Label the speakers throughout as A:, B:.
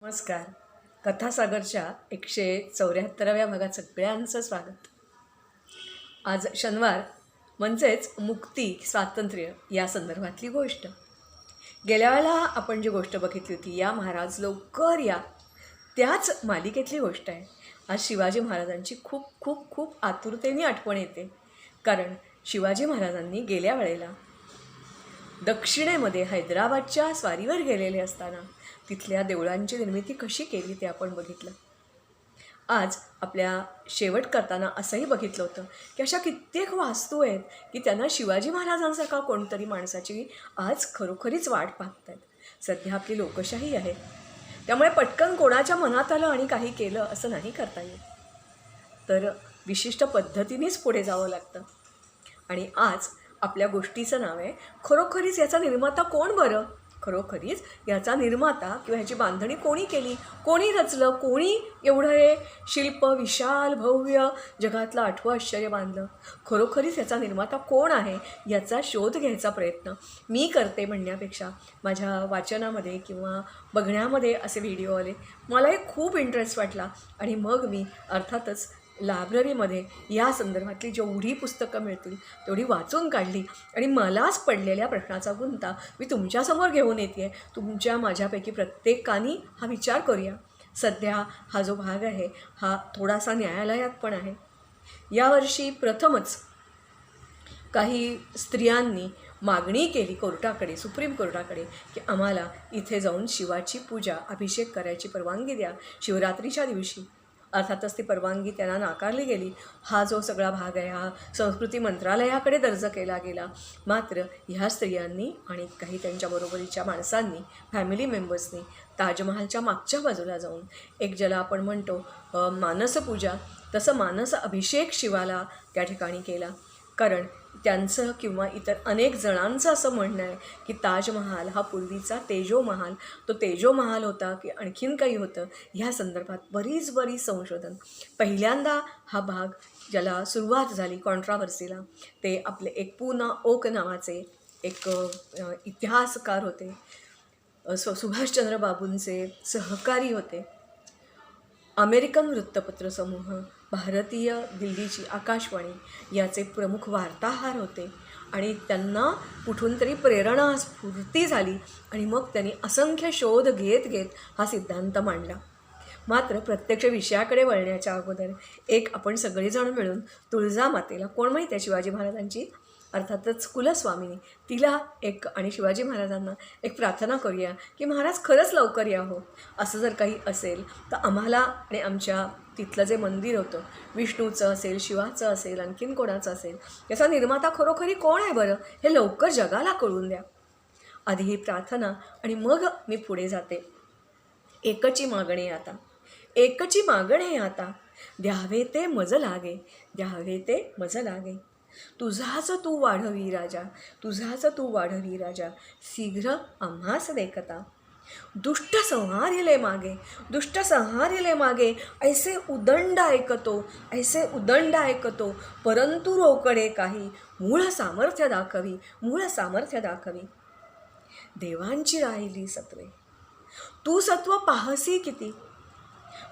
A: नमस्कार. कथासागरच्या 174व्या भागात सगळ्यांचं स्वागत. आज शनिवार म्हणजेच मुक्ती स्वातंत्र्य या संदर्भातली गोष्ट. गेल्या वेळेला आपण जी गोष्ट बघितली होती या महाराज लवकर या त्याच मालिकेतली गोष्ट आहे. आज शिवाजी महाराजांची खूप खूप खूप आतुरतेने आठवण येते, कारण शिवाजी महाराजांनी गेल्या वेळेला दक्षिणेमध्ये हैदराबादच्या स्वारीवर गेलेले असताना तिथल्या देवळांची निर्मिती कशी केली ते आपण बघितलं. आज आपल्या शेवट करताना असंही बघितलं होतं की अशा कित्येक वास्तू आहेत की त्यांना शिवाजी महाराजांसारखा कोणतरी माणसाची आज खरोखरीच वाट पाहत आहेत. सध्या आपली लोकशाही आहे, त्यामुळे पटकन कोणाच्या मनात आलं आणि काही केलं असं नाही करता येत, तर विशिष्ट पद्धतीनेच पुढे जावं लागतं. आणि आज आपल्या गोष्टीचं नाव आहे खरोखरीच याचा निर्माता कोण बरं. खरोखरीच याचा निर्माता किंवा ह्याची बांधणी कोणी केली, कोणी रचलं, कोणी एवढं हे शिल्प विशाल भव्य जगातलं 8वं आश्चर्य बांधलं. खरोखरीच याचा निर्माता कोण आहे याचा शोध घ्यायचा प्रयत्न मी करते म्हणण्यापेक्षा माझ्या वाचनामध्ये किंवा बघण्यामध्ये असे व्हिडिओ आले, मलाही खूप इंटरेस्ट वाटला आणि मग मी अर्थातच लायब्ररीमध्ये या संदर्भातली जेवढी पुस्तकं मिळतील तेवढी वाचून काढली आणि मलाच पडलेल्या प्रश्नाचा गुंता मी तुमच्यासमोर घेऊन येते आहे. तुमच्या माझ्यापैकी प्रत्येकाने हा विचार करूया. सध्या हा जो भाग आहे हा थोडासा न्यायालयात पण आहे. यावर्षी प्रथमच काही स्त्रियांनी मागणी केली कोर्टाकडे, सुप्रीम कोर्टाकडे, की आम्हाला इथे जाऊन शिवाची पूजा अभिषेक करायची परवानगी द्या शिवरात्रीच्या दिवशी. अर्थातच ती परवानगी त्यांना नाकारली गेली. हा जो सगळा भाग आहे हा संस्कृती मंत्रालयाकडे दर्ज केला गेला. मात्र ह्या स्त्रियांनी आणि काही त्यांच्याबरोबरीच्या माणसांनी, फॅमिली मेंबर्सनी ताजमहालच्या मागच्या बाजूला जाऊन एक ज्याला आपण म्हणतो मानसपूजा, तसं मानस अभिषेक शिवाला त्या ठिकाणी केला. कारण त्यांचं किंवा इतर अनेक जणांचं असं म्हणणं आहे की ताजमहाल हा पूर्वीचा तेजोमहाल, तो तेजोमहाल होता की आणखीन काही होतं. ह्या संदर्भात बरीच संशोधन. पहिल्यांदा हा भाग ज्याला सुरुवात झाली कॉन्ट्राव्हर्सीला, ते आपले एक पूना ओक नावाचे एक इतिहासकार होते, सुभाषचंद्र बाबूंचे सहकारी होते. अमेरिकन वृत्तपत्र समूह, भारतीय दिल्लीची आकाशवाणी याचे प्रमुख वार्ताहर होते आणि त्यांना कुठून तरी प्रेरणा स्फूर्ती झाली आणि मग त्यांनी असंख्य शोध घेत हा सिद्धांत मांडला. मात्र प्रत्यक्ष विषयाकडे वळण्याच्या अगोदर एक आपण सगळेजण मिळून तुळजामातेला, कोण माहीत आहे शिवाजी महाराजांची अर्थातच कुलस्वामिनी, तिला एक आणि शिवाजी महाराजांना एक प्रार्थना करूया की महाराज खरंच लवकर या हो. असं जर काही असेल तर आम्हाला आणि आमच्या तिथलं जे मंदिर होतं विष्णूचं असेल, शिवाचं असेल, आणखीन कोणाचं असेल, याचा निर्माता खरोखरी कोण आहे बरं हे लवकर जगाला कळून द्या. आधी ही प्रार्थना आणि मग मी पुढे जाते. एकची मागणे आता, एकची मागणे आता, द्यावे ते मज लागे, द्यावे ते मज लागे. तुझाच तू वाढवी राजा, तुझाच तू वाढवी राजा, शीघ्र आम्हास देखता. दुष्ट संहारिले मागे, दुष्ट संहारिले मागे, ऐसे उदंड ऐकतो, ऐसे उदंड ऐकतो, परंतु रोकडे काही, मूळ सामर्थ्य दाखवी, मूळ सामर्थ्य दाखवी. देवांची राहिली सत्वे, तू सत्व पाहसी किती,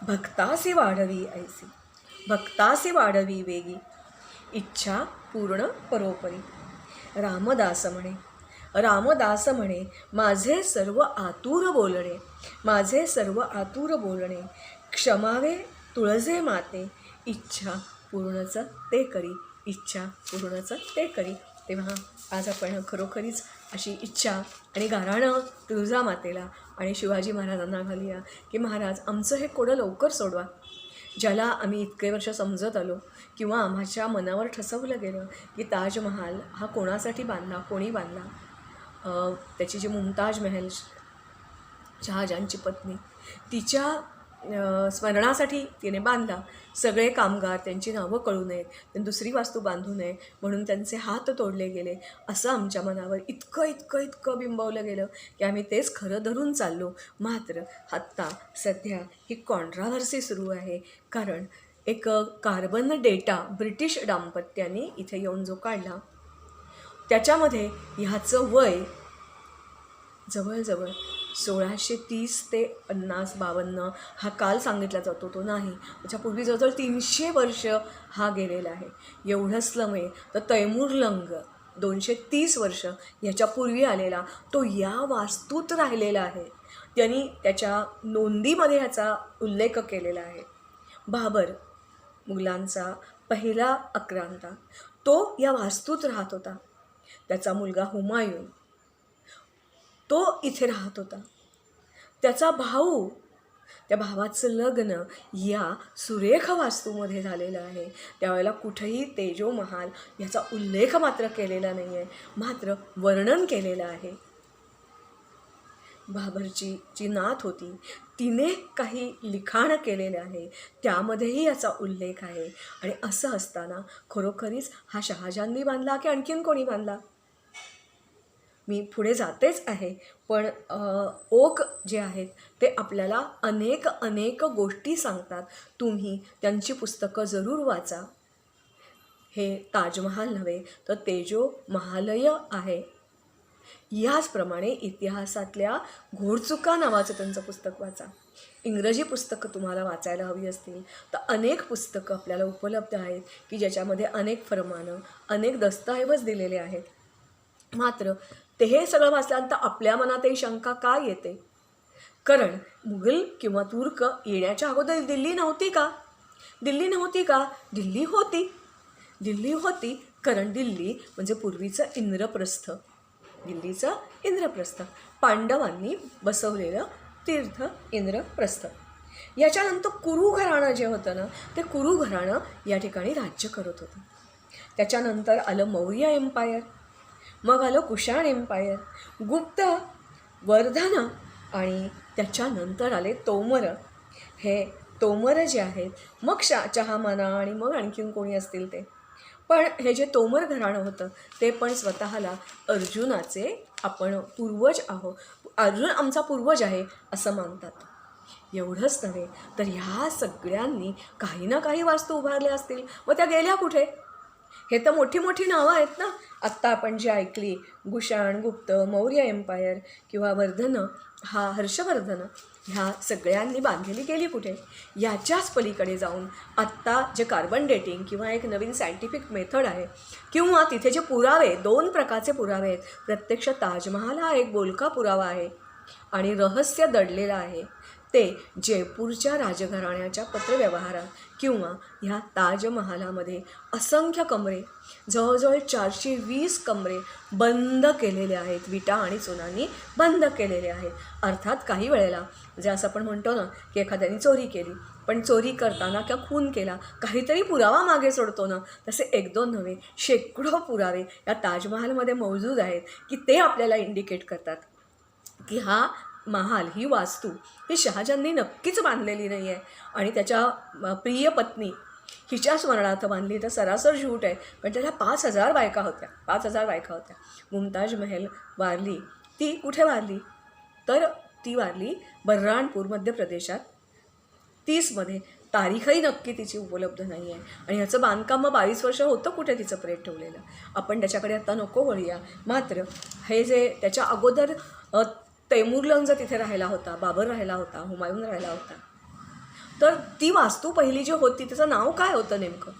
A: भक्तासी वाढवी ऐसी, भक्तासी वाढवी वेगी, इच्छा पूर्ण परोपरी. रामदास म्हणे, रामदास म्हणे, माझे सर्व आतुर बोलणे, माझे सर्व आतुर बोलणे, क्षमावे तुळजे माते, इच्छा पूर्णच ते करी, इच्छा पूर्णच ते करी. तेव्हा आज आपण खरोखरीच अशी इच्छा आणि गाऱ्हाणं तुळजामातेला आणि शिवाजी महाराजांना घालूया की महाराज आमचं हे कोडं लवकर सोडवा. ज्याला आम्ही इतके वर्ष समजत आलो किंवा आम्हाच्या मनावर ठसवलं गेलं की ताजमहाल हा कोणासाठी बांधला, कोणी बांधला, त्याची जी मुमताज महल शहाजहानची पत्नी, तिच्या स्मरणासाठी तिने बांधला. सगळे कामगार त्यांची नावं कळू नयेत, त्यांनी दुसरी वास्तू बांधू नये म्हणून त्यांचे हात तोडले गेले, असं आमच्या मनावर इतकं बिंबवलं गेलं की आम्ही तेच खरं धरून चाललो. मात्र आत्ता सध्या ही कॉन्ट्राव्हर्सी सुरू आहे, कारण एक कार्बन डेटा ब्रिटिश दाम्पत्याने इथे येऊन जो काढला त्याच्यामध्ये ह्याचं वय जवळजवळ 1630 ते 50-52 हा काल सांगितला जातो तो नाही, त्याच्यापूर्वी जवळजवळ 300 वर्ष हा गेलेला आहे. एवढंच नव्हे तर तैमूरलंग 230 वर्ष ह्याच्यापूर्वी आलेला तो या वास्तूत राहिलेला आहे. त्यांनी त्याच्या नोंदीमध्ये ह्याचा उल्लेख केलेला आहे. बाबर मुघलांचा पहिला आक्रांता तो या वास्तूत राहत होता. त्याचा मुलगा हुमायून तो इथे राहत होता. त्याचा भाऊ, त्या भावाचं लग्न या सुरेख वास्तूमध्ये झालेलं आहे. त्यावेळेला कुठेही तेजो महाल याचा उल्लेख मात्र केलेला नाही आहे, मात्र वर्णन केलेलं आहे. बाबरची जी नात होती तिने काही लिखाण केलेले आहे, त्यामध्येही याचा उल्लेख आहे. आणि असं असताना खरोखरीच हा शहाजहाननी बांधला की आणखीन कोणी बांधला? मी पुढे जातेच आहे, पण ओक जे आहेत ते आपल्याला अनेक अनेक गोष्टी सांगतात. तुम्ही त्यांची पुस्तकं जरूर वाचा. हे ताजमहाल नव्हे तर तेजो महालय आहे. याचप्रमाणे इतिहासातल्या घोडचुका नावाचं त्यांचं पुस्तक वाचा. इंग्रजी पुस्तकं तुम्हाला वाचायला हवी असतील तर अनेक पुस्तकं आपल्याला उपलब्ध आहेत की ज्याच्यामध्ये अनेक फरमानं, अनेक दस्तऐवज दिलेले आहेत. मात्र ते हे सगळं वाचल्यानंतर आपल्या मनातही शंका का येते? कारण मुघल किंवा तुर्क येण्याच्या अगोदर दिल्ली नव्हती का? दिल्ली नव्हती का? दिल्ली होती. दिल्ली होती कारण दिल्ली म्हणजे पूर्वीचं इंद्रप्रस्थ. दिल्लीचं इंद्रप्रस्थ पांडवांनी बसवलेलं तीर्थ इंद्रप्रस्थ. याच्यानंतर कुरु घराणं जे होतं ना, ते कुरु घराणं या ठिकाणी राज्य करत होतं. त्याच्यानंतर आलं मौर्य एम्पायर, मग आलं कुशाण एम्पायर, गुप्त, वर्धन आणि त्याच्यानंतर आले तोमर. हे तोमर जे आहेत मग चहामाना आणि मग आणखीन कोणी असतील ते. पण हे जे तोमर घराणं होतं ते पण स्वतःला अर्जुनाचे आपण पूर्वज आहोत, अर्जुन आमचा पूर्वज आहे असं मानतात. एवढंच नव्हे तर ह्या सगळ्यांनी काही ना काही वास्तू उभारल्या असतील, व त्या गेल्या कुठे? हे तर मोठी मोठी नावं आहेत ना. आत्ता आपण जी ऐकली, कुशाण, गुप्त, मौर्य एम्पायर किंवा वर्धन, हा हर्षवर्धन, ह्या सगळ्यांनी बांधलेली गेली कुठे? याच्याच पलीकडे जाऊन आत्ता जे कार्बन डेटिंग किंवा एक नवीन सायंटिफिक मेथड आहे किंवा तिथे जे पुरावे, 2 प्रकारचे पुरावे आहेत. प्रत्यक्ष ताजमहाल हा एक बोलका पुरावा आहे आणि रहस्य दडलेलं आहे. ते जयपूरच्या राजघराण्याच्या पत्रव्यवहारात किंवा ह्या ताजमहालामध्ये असंख्य कमरे, जवळजवळ 420 कमरे बंद केलेले आहेत. विटा आणि चुनांनी बंद केलेले आहेत. अर्थात काही वेळेला जे असं आपण म्हणतो ना की एखाद्याने चोरी केली, पण चोरी करताना किंवा खून केला, काहीतरी पुरावा मागे सोडतो ना, तसे 1-2 नव्हे, शेकडो पुरावे या ताजमहालमध्ये मौजूद आहेत की ते आपल्याला इंडिकेट करतात की हा महाल, ही वास्तू ही शहाजहाननी नक्कीच बांधलेली नाही आहे आणि त्याच्या प्रिय पत्नी हिच्या स्मरणार्थ बांधली. तर सरासर झूट आहे, पण त्याला 5,000 बायका होत्या. 5,000 बायका होत्या. मुमताज महल वारली, ती कुठे वारली? तर ती वारली बर्राणपूर मध्य प्रदेशात 30मध्ये. तारीखही नक्की तिची उपलब्ध नाही आहे. आणि ह्याचं बांधकाम मग 22 वर्ष होतं कुठे तिचं प्रेत ठेवलेलं. आपण त्याच्याकडे आता नको वळूया. मात्र हे जे त्याच्या अगोदर तैमूरलंग तिथे राहिला होता, बाबर राहिला होता, हुमायून राहिला होता, तर ती वास्तू पहिली जी होती त्याचं नाव काय होतं नेमकं?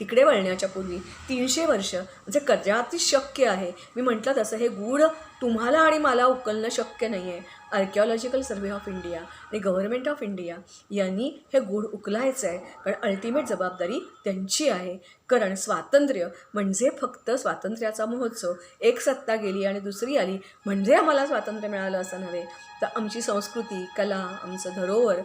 A: तिकडे वळण्याच्या पूर्वी 300 वर्ष म्हणजे कदाचित शक्य आहे. मी म्हटलं तसं हे गूढ तुम्हाला आणि मला उकलणं शक्य नाही आहे. आर्किओलॉजिकल सर्व्हे ऑफ इंडिया आणि गव्हर्नमेंट ऑफ इंडिया यांनी हे गूढ उकलायचं आहे, कारण अल्टिमेट जबाबदारी त्यांची आहे. कारण स्वातंत्र्य म्हणजे फक्त स्वातंत्र्याचा महोत्सव, एक सत्ता गेली आणि दुसरी आली म्हणजे आम्हाला स्वातंत्र्य मिळालं असं नव्हे. तर आमची संस्कृती, कला, आमचं धरोहर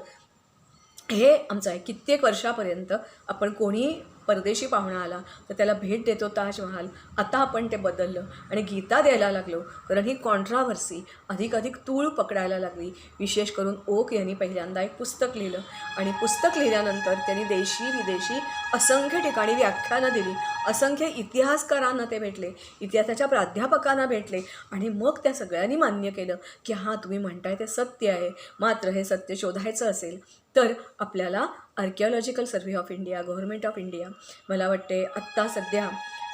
A: हे आमचं आहे. कित्येक वर्षापर्यंत आपण कोणी परदेशी पाहुणा आला तर त्याला भेट देतो ताजमहाल. आता आपण ते बदललं आणि गीता द्यायला लागलो, कारण ही कॉन्ट्राव्हर्सी अधिक तूळ पकडायला लागली. विशेष करून ओक यांनी पहिल्यांदा एक पुस्तक लिहिलं आणि पुस्तक लिहिल्यानंतर त्यांनी देशी विदेशी असंख्य ठिकाणी व्याख्यानं दिली. असंख्य इतिहासकारांना ते भेटले, इतिहासाच्या प्राध्यापकांना भेटले आणि मग त्या सगळ्यांनी मान्य केलं की हां, तुम्ही म्हणताय ते सत्य आहे. मात्र हे सत्य शोधायचं असेल तर आपल्याला archaeological survey of India, government of India, मला वाटते आत्ता सध्या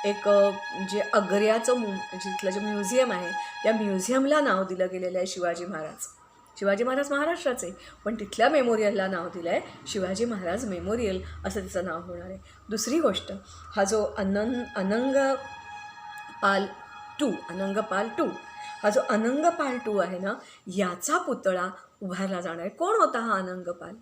A: एक जे आग्र्याचं जिथलं जे म्युझियम आहे त्या म्युझियमला नाव दिलं गेलेलं आहे शिवाजी महाराज. शिवाजी महाराज महाराष्ट्राचे, पण तिथल्या मेमोरियलला नाव दिलं आहे शिवाजी महाराज मेमोरियल असं तिचं नाव होणार आहे. दुसरी गोष्ट, हा जो अनंगपाल टू हा जो अनंगपाल टू आहे ना, याचा पुतळा उभारला जाणार आहे. कोण होता हा अनंगपाल?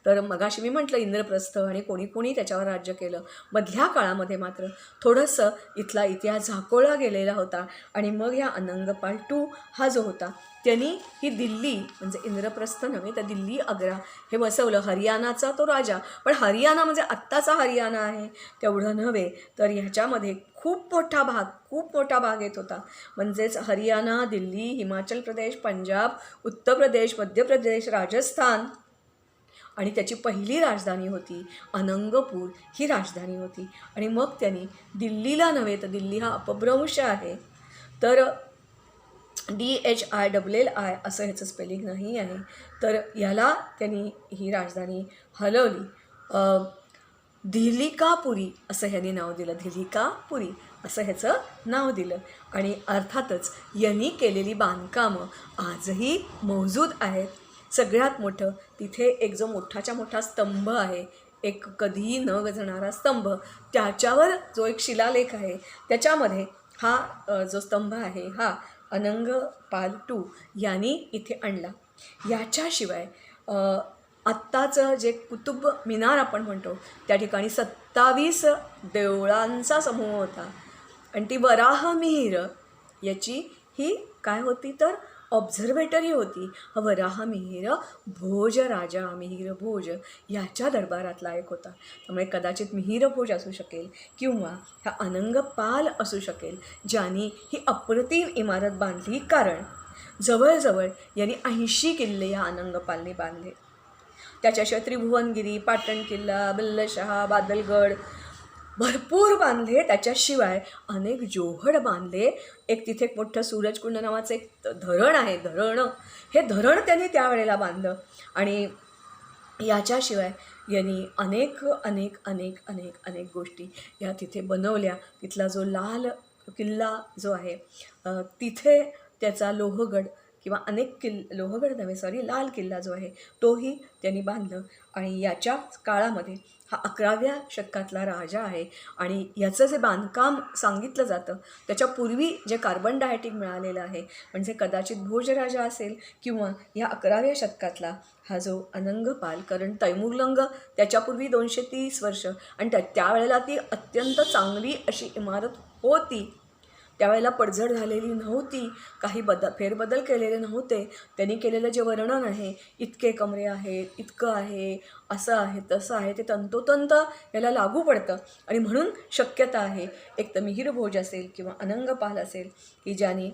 A: तर मगाशी मी म्हटलं इंद्रप्रस्थ आणि कोणी कोणी त्याच्यावर राज्य केलं. मधल्या काळामध्ये मात्र थोडंसं इथला इतिहास झाकोळला गेलेला होता आणि मग या अनंगपाल टू हा जो होता त्यांनी ही दिल्ली, म्हणजे इंद्रप्रस्थ नव्हे तर दिल्ली आग्रा हे बसवलं. हरियाणाचा तो राजा, पण हरियाणा म्हणजे आत्ताचा हरियाणा आहे तेवढं नव्हे, तर ह्याच्यामध्ये खूप मोठा भाग येत होता. म्हणजेच हरियाणा, दिल्ली, हिमाचल प्रदेश, पंजाब, उत्तर प्रदेश, मध्य प्रदेश, राजस्थान, आणि त्याची पहिली राजधानी होती अनंगपूर ही राजधानी होती. आणि मग त्यांनी दिल्लीला नव्हे, तर दिल्ली हा अपभ्रंश आहे, तर DHILLI असं ह्याचं स्पेलिंग नाही आहे, तर ह्याला त्यांनी ही राजधानी हलवली. धिलिकापुरी असं ह्यांनी नाव दिलं. धिलिकापुरी असं ह्याचं नाव दिलं. आणि अर्थातच यांनी केलेली बांधकामं आजही मौजूद आहेत. सगळ्यात मोठं तिथे एक जो मोठाच्या मोठा स्तंभ आहे, एक कधीही न गजणारा स्तंभ, त्याच्यावर जो एक शिलालेख आहे त्याच्यामध्ये हा जो स्तंभ आहे हा अनंगपाल टू यांनी इथे आणला. याच्याशिवाय आत्ताचं जे कुतुब मिनार आपण म्हणतो त्या ठिकाणी 27 देवळांचा समूह होता. आणि ती वराहमिहीर याची ही काय होती तर ऑब्झर्वेटरी होती. हा वराहमिहीर भोज राजा मिहीर भोज याच्या दरबारातला एक होता. त्यामुळे कदाचित मिहीर भोज असू शकेल किंवा हा अनंगपाल असू शकेल ज्यांनी ही अप्रतिम इमारत बांधली. कारण जवळजवळ यांनी 80 किल्ले या अनंगपालने बांधले. त्याच्याशिवाय त्रिभुवनगिरी, पाटण किल्ला, बिल्लशहा, बादलगड भरपूर बांधले. त्याच्याशिवाय अनेक जोहड बांधले. एक तिथे एक मोठं सूरजकुंड नावाचं एक धरण आहे. हे धरण त्यांनी त्यावेळेला बांधलं. आणि याच्याशिवाय यांनी अनेक अनेक अनेक अनेक अनेक गोष्टी या तिथे बनवल्या. तिथला जो लाल किल्ला जो आहे तिथे त्याचा लोहगड किंवा लाल किल्ला जो आहे तोही त्यांनी बांधलं. आणि याच्या काळामध्ये हा 11व्या शतकातला राजा आहे. आणि याचं जे बांधकाम सांगितलं जातं त्याच्यापूर्वी जे कार्बन डायटिंग मिळालेलं आहे, म्हणजे कदाचित भोजराजा असेल किंवा या 11व्या शतकातला हा जो अनंगपाल, कारण तैमूरलंग त्याच्यापूर्वी 230 वर्ष आणि त्यावेळेला ती अत्यंत चांगली अशी इमारत होती. त्यावेळेला पडझड झालेली नव्हती, काही फेरबदल केलेले नव्हते. त्यांनी केलेलं जे वर्णन आहे, इतके कमरे आहेत, इतकं आहे, असं आहे, तसं आहे, ते तंतोतंत याला लागू पडतं. आणि म्हणून शक्यता आहे एक तर मिहीर भोज असेल किंवा अनंगपाल असेल की ज्याने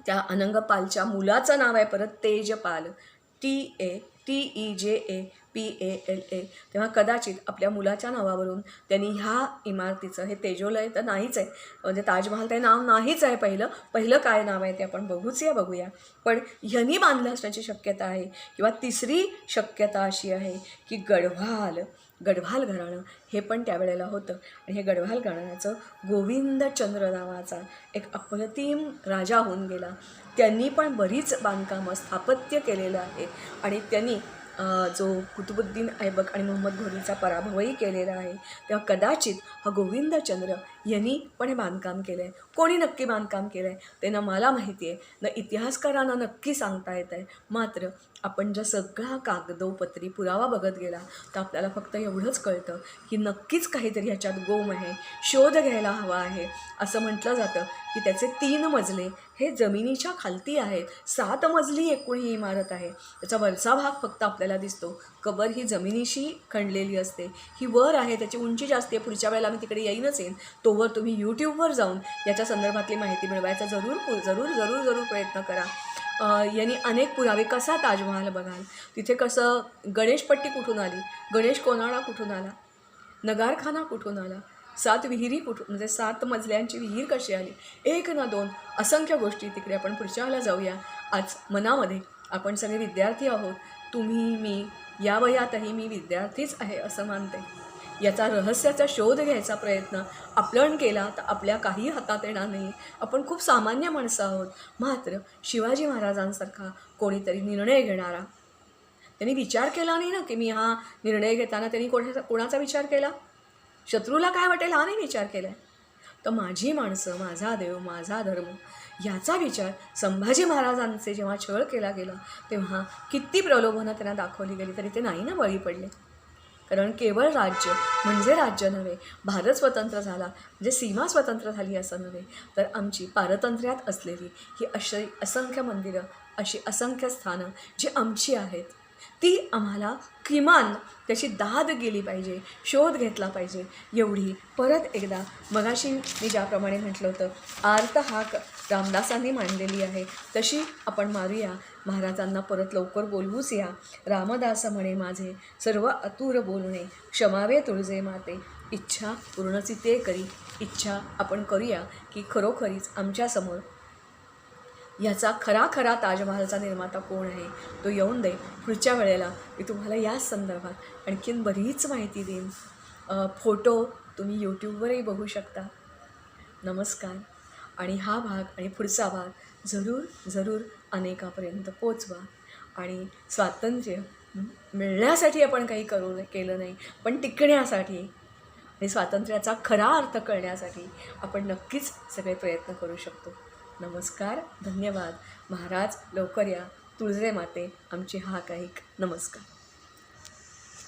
A: त्या अनंगपालच्या मुलाचं नाव आहे परत तेजपाल, TEJAPALA. तेव्हा कदाचित आपल्या मुलाच्या नावावरून त्यांनी ह्या इमारतीचं, हे तेजोलय तर नाहीच आहे, म्हणजे ताजमहाल ते नाव नाहीच आहे. पहिलं काय नाव आहे ते आपण बघूया, पण ह्यांनी बांधलं असण्याची शक्यता आहे. किंवा तिसरी शक्यता अशी आहे की गढवाल घराणं हे पण त्यावेळेला होतं. आणि हे गढवाल घराण्याचं गोविंदचंद्र नावाचा एक अप्रतिम राजा होऊन गेला. त्यांनी पण बरीच बांधकामं स्थापत्य केलेलं आहे. आणि त्यांनी जो कुतुबुद्दीन ऐबक आणि मोहम्मद घोरीचा पराभवही केलेला आहे. तेव्हा कदाचित हा गोविंदचंद्र यांनी पण हे बांधकाम केलं आहे. कोणी नक्की बांधकाम केलं आहे ते ना मला माहिती आहे ना इतिहासकारांना नक्की सांगता येत आहे. मात्र आपण जर सगळा कागदोपत्री पुरावा बघत गेला तर आपल्याला फक्त एवढंच कळतं की नक्कीच काहीतरी ह्याच्यात गोम आहे, शोध घ्यायला हवा आहे. असं म्हटलं जातं की त्याचे 3 मजले हे जमिनीच्या खालती आहेत. 7 मजली एकूण ही इमारत आहे. त्याचा वरचा भाग फक्त आपल्याला दिसतो. कबर ही जमिनीशी खणलेली असते. ही वर आहे, त्याची उंची जास्त आहे. पुढच्या वेळेला मी तिकडे येईनच तोवर तुम्ही यूट्यूबवर जाऊन याच्या संदर्भातली माहिती मिळवायचा जरूर प्रयत्न करा. यांनी अनेक पुरावे. कसा ताजमहाल बघाल, तिथे कसं गणेशपट्टी कुठून आली, गणेश कोनाळा कुठून आला, नगारखाना कुठून आला, 7 विहिरी म्हणजे 7 मजल्यांची विहीर कशी आली, 1 ना 2 असंख्य गोष्टी तिकडे आपण पुढच्या वेळेला जाऊया. आज मनामध्ये आपण सगळे विद्यार्थी आहोत. तुम्ही, मी, या वयातही मी विद्यार्थीच आहे असं मानते. याचा रहस्याचा शोध घ्यायचा प्रयत्न आपण केला तर आपल्या काही हातात येणार नाही. आपण खूप सामान्य माणसं आहोत. मात्र शिवाजी महाराजांसारखा कोणीतरी निर्णय घेणारा, त्यांनी विचार केला नाही ना की मी हा निर्णय घेताना त्यांनी कोणाचा विचार केला, शत्रूला काय वाटेल हा नाही विचार केला आहे. तर माझी माणसं, माझा देव, माझा धर्म याचा विचार संभाजी महाराजांचे जेव्हा छळ केला गेला तेव्हा किती प्रलोभनं त्यांना दाखवली गेली तरी ते नाही ना बळी पडले. कारण केवळ राज्य म्हणजे राज्य नव्हे, भारत स्वतंत्र झाला म्हणजे सीमा स्वतंत्र झाली असं नव्हे, तर आमची पारतंत्र्यात असलेली ही अशी असंख्य मंदिरं, अशी असंख्य स्थानं जी आमची आहेत ती आम्हाला किमान त्याची दाद गेली पाहिजे, शोध घेतला पाहिजे. एवढी परत एकदा मगाशी मी ज्याप्रमाणे म्हटलं होतं आर्त हाक रामदासांनी मांडलेली आहे तशी आपण मारूया. महाराजांना परत लवकर बोलवूच या. रामदास म्हणे माझे सर्व अतुर बोलणे, क्षमावे तुळजे माते, इच्छा पूर्णची ते करी. इच्छा आपण करूया की खरोखरीच आमच्यासमोर याचा खरा ताजमहालचा निर्माता कोण आहे तो येऊन दे. पुढच्या वेळेला मी तुम्हाला याच संदर्भात आणखीन बरीच माहिती देईन. फोटो तुम्ही यूट्यूबवरही बघू शकता. नमस्कार. आणि हा भाग आणि पुढचा भाग जरूर अनेकापर्यंत पोचवा. आणि स्वातंत्र्य मिळण्यासाठी आपण काही केलं नाही, पण टिकण्यासाठी आणि स्वातंत्र्याचा खरा अर्थ कळण्यासाठी आपण नक्कीच सगळे प्रयत्न करू शकतो. नमस्कार, धन्यवाद. महाराज लवकर या. तुळजे माते आमची हाक ऐक. नमस्कार.